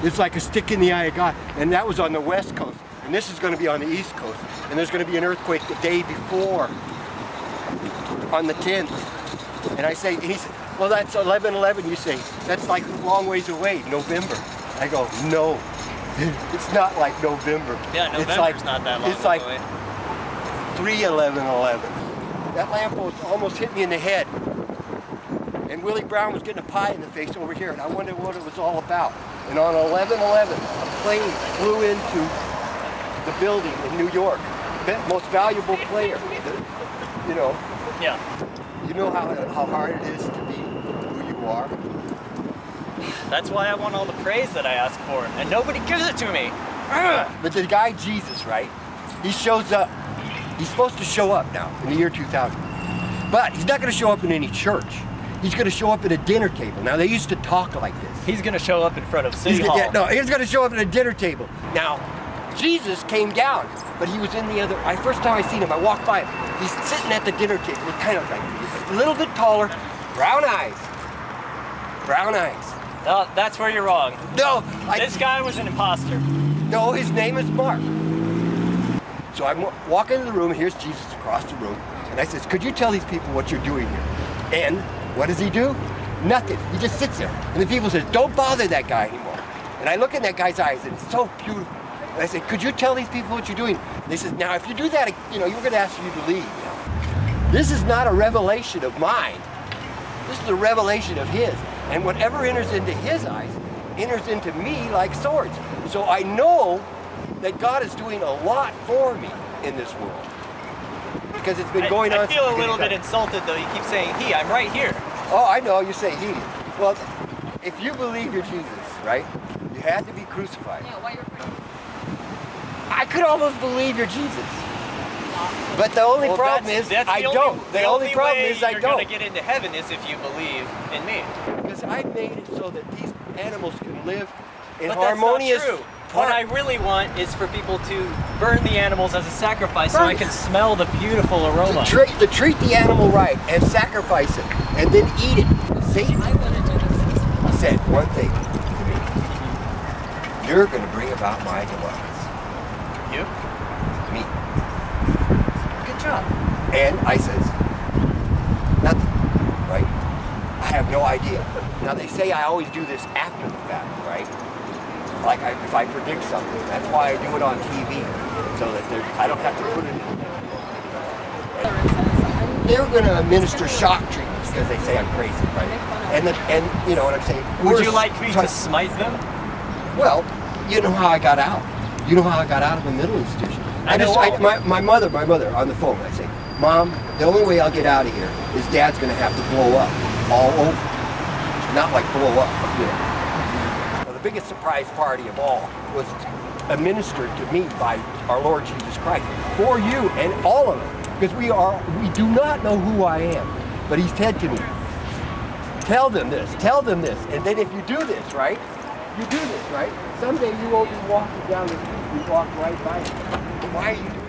It's like a stick in the eye of God. And that was on the west coast. And this is going to be on the east coast. And there's going to be an earthquake the day before, on the 10th. And I say, and he said, well, that's 11/11, you say. That's like a long ways away, November. I go, no, it's not like November. Yeah, November's not that long It's like away. 3/11/11. That lamppost almost hit me in the head. And Willie Brown was getting a pie in the face over here, and I wondered what it was all about. And on 11/11, a plane flew into the building in New York. The most valuable player, you know. Yeah. You know how hard it is to be who you are? That's why I want all the praise that I ask for, and nobody gives it to me. But the guy Jesus, right? He shows up. He's supposed to show up now in the year 2000. But he's not going to show up in any church. He's going to show up at a dinner table. Now, they used to talk like this. He's going to show up in front of City Hall. No, he's going to show up at a dinner table. Now, Jesus came down, but he was in the other. First time I seen him, I walked by him. He's sitting at the dinner table, kind of like a little bit taller, brown eyes. Brown eyes. No, that's where you're wrong. No, this guy was an imposter. No, his name is Mark. So I walk into the room, and here's Jesus across the room, and I says, could you tell these people what you're doing here? And what does he do? Nothing. He just sits there. And the people says, don't bother that guy anymore. And I look in that guy's eyes, and it's so beautiful. And I say, could you tell these people what you're doing? And they says, now if you do that, you know, we're going to ask you to leave. This is not a revelation of mine. This is a revelation of his. And whatever enters into his eyes, enters into me like swords. So I know that God is doing a lot for me in this world. Because it's been going on. I feel a little bit insulted though. You keep saying he, I'm right here. Oh, I know, you say he. Well, if you believe you're Jesus, right, you had to be crucified. Yeah, why you're I could almost believe you're Jesus. But the only problem is I don't. The only problem is I don't. You're going to get into heaven is if you believe in me. Because I made it so that these animals can live in but harmonious. That's not true. What I really want is for people to burn the animals as a sacrifice so I can smell the beautiful aroma. To treat the animal right and sacrifice it and then eat it. Satan said one thing to me. You're going to bring about my deliverance. You? Me. Good job. And I says, nothing, right? I have no idea. Now they say I always do this after the fact, right? Like if I predict something, that's why I do it on TV, so that I don't have to put it in. They're going to administer shock treatments because they say I'm crazy, right? And you know what I'm saying? Would you like me to smite them? Well, you know how I got out. You know how I got out of a mental institution. My mother on the phone, I say, Mom, the only way I'll get out of here is Dad's going to have to blow up all over. Not like blow up, you know. The biggest surprise party of all was administered to me by our Lord Jesus Christ for you and all of us, because we do not know who I am, but he said to me, tell them this, and then if you do this, right, someday you won't be walking down the street, you walk right by it. Why are you doing